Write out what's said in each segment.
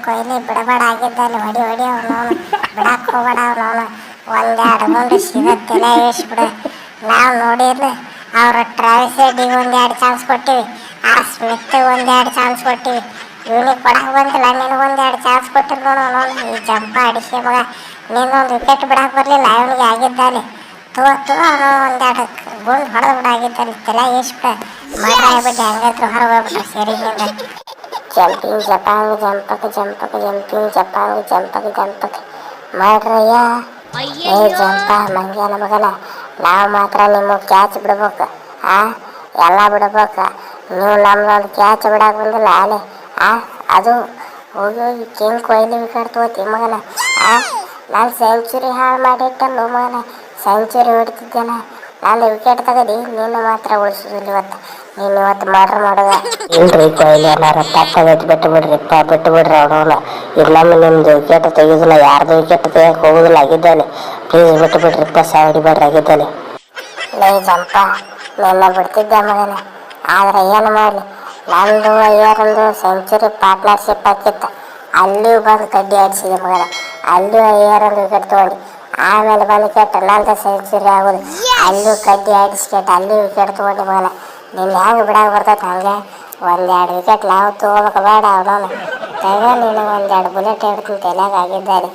ಕೊಯ್ಲಿ ಬಿಡಬೇಡ ಆಗಿದ್ದಲ್ಲಿ ಹೊಡಿ ಅವನವನು ಬಿಡಕ್ಕೆ ಹೋಗಬೇಡ ಅವನವನು ಒಂದೆರಡು ಮುಂದೆ ಸಿಗತ್ತೆಲ್ಲ ಇಳಿಸ್ಬಿಡು. ನಾವು ನೋಡಿರ್ಲಿ ಅವ್ರ ಟ್ರಾವಿಸ್ ರೆಡ್ಡಿಗೆ ಒಂದೆರಡು ಚಾನ್ಸ್ ಕೊಟ್ಟಿವಿ, ಆ ಸ್ಮಿತ್ ಒಂದೆರಡು ಚಾನ್ಸ್ ಕೊಟ್ಟಿವಿ, ಇವನಿಗೆ ಕೊಡಕ್ಕೆ ಬಂದಿಲ್ಲ, ನಿನಗೊಂದೆರಡು ಚಾನ್ಸ್ ಕೊಟ್ಟಿಲ್ಲ ನೋಡು. ಈ ಜಂಪ ಅಡಿಸಿ ಮಗ ನೀನೊಂದು ವಿಕೆಟ್ ಬಿಡಕ್ಕೆ ಬರಲಿಲ್ಲ ಅವನಿಗೆ ಆಗಿದ್ದಲ್ಲಿ ಅವನು ಒಂದೆರಡು ಗುಂಡು ಹೊಡೆದು ಬಿಡಾಗಿದ್ದಲ್ಲಿ ತಲೆ ಇಸ್ಬಿಟ್ಟು ಮಾಡ್ರಾಗ್ಬಿಟ್ಟು ಹೆಂಗಾದ್ರು ಹೊರಗೆ ಹೋಗ್ಬಿಟ್ರೆ ಸರಿಗಿಂದ. Jumping ಜಪಾಂಗ್ jumping ಜಂಪಕ್ ಮಾಡ್ರಯ್ಯ. ಏ ಜಂಪ ಮಂಗ್ಯನ ಮಗನ, ನಾವು ಮಾತ್ರ ನಿಮಗೆ ಕ್ಯಾಚ್ ಬಿಡ್ಬೇಕು, ಎಲ್ಲ ಬಿಡ್ಬೇಕು. ನೀವು ನಮ್ದೊಂದು ಕ್ಯಾಚ್ ಬಿಡಕ್ಕೆ ಬಂದಿಲ್ಲ ಅಲೆ ಅದು ಹೋಗಿ ಹೋಗಿ ಕಿಂಗ್ ಕೊಹ್ಲಿ ವಿಕೆಟ್ ತಗೋತಿ ಮಗನ. ನಾನು ಸೆಂಚುರಿ ಹಾಳು ಮಾಡಿಟ್ಟಲ್ಲ ಮಗನ, ಸೆಂಚುರಿ ಹೊಡಿತಿದ್ದೇನ, ನಾನು ವಿಕೆಟ್ ತೆಗದಿ ನೀನು ಮಾತ್ರ ಉಳಿಸೋದಿಲ್ಲ ಇವತ್ತು. ನೀನು ಇವತ್ತು ಮಾಡುವ ಇಲ್ರಿ ಕೊಹ್ಲಿ ಏನಾರ ತಪ್ಪಾಗೈತಿ ಬಿಟ್ಟು ಬಿಡ್ರಿ ಅವನು. ಇನ್ನೊಮ್ಮೆ ನಿಮ್ದು ವಿಕೆಟ್ ತೆಗೆದಿಲ್ಲ, ಯಾರ್ದು ವಿಕೆಟ್ ತೆಗಿಯಕ್ಕೆ ಹೋಗೋದಿಲ್ಲ ಆಗಿದ್ದಾನೆ. ಪ್ಲೀಸ್ ಬಿಟ್ಟು ಬಿಡ್ರಿಪ್ಪ, ಹೊಡಿಬೇಡ್ರಿ ಆಗಿದ್ದಾನೆ. ಲೈ ಜಂಪ ನಿನ್ನ ಬಿಡ್ತಿದ್ದೆ ಮಗನ, ಆದರೆ ಏನು ಮಾಡಲಿ, ನಂದು ಅಯ್ಯರಂದು ಸೆಂಚುರಿ ಪಾರ್ಟ್ನರ್ಶಿಪ್ ಹಾಕಿತ್ತು, ಅಲ್ಲಿಯೂ ಬಂದು ಕಡ್ಡಿ ಆಡಿಸಿದೆ ಮಗನ. ಅಲ್ಲೂ ಅಯ್ಯರಂದು ವಿಕೆಟ್ ತೊಗೊಂಡು ಆಮೇಲೆ ಬಂದು ಕೆಟ್ಟ ನಂದು ಸೆಂಚುರಿ ಆಗೋದು, ಅಲ್ಲೂ ಕಡ್ಡಿ ಆಡಿಸ್ಕೆಟ್ಟು ಅಲ್ಲೂ ವಿಕೆಟ್ ತೊಗೊಂಡು ಮಗನ. ನೀನು ಹೆಂಗೆ ಬಿಡಾಕೆ ಬರ್ತೈತೆ ಹಂಗೆ ಒಂದೆರಡು ವಿಕೆಟ್ ನಾವು ತೊಗೋಬೇಕು ಬೇಡ ಅವನವನು ತಗ. ನೀನು ಒಂದೆರಡು ಬುಲೆಟ್ ಹಿಡ್ತೀನಿ ತಲೆಯಾಗ ಆಗಿದ್ದಾರೆ.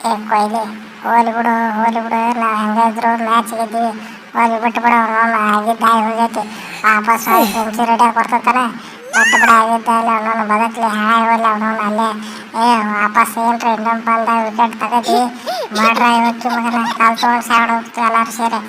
ಏ ಕೊಹ್ಲಿ ಹೋಲಿ ಬಿಡು ನಾವು ಹೆಂಗಾದ್ರು ಮ್ಯಾಚ್ ಗೆದ್ದೀವಿ, ಹೋಗಿ ಬಿಟ್ಟು ಬಿಡು ಅವನವನು ಆಗಿದ್ದಾಗಿ ಹೋಗೈತಿ. ವಾಪಸ್ ಹೋಗಿ ಸೆಂಚುರಿ ಹಿಡಿಯೋಕೆ ಬರ್ತೈತಾನೆ, ಬಿಟ್ಟು ಬಿಡ ಆಗಿದ್ದಲ್ಲಿ ಅವನವನು ಬದುಕಲಿ ಹಾಳಾಗೋಲ್ಲ ಅವನವನು ಅಲ್ಲೇ. ವಾಪಸ್ ಏನ್ರಿ ಇನ್ನೊಂದು ಬಂದಾಗ ವಿಕೆಟ್ ತೆಗದಿ ಮಾಡ್ರ ಇವತ್ತು ಮಗನ ಕಾಲು ತೊಗೊಂಡು ಸಾಡ್ ಹೋಗ್ತೀವಿ ಎಲ್ಲರೂ ಸೇರಿ.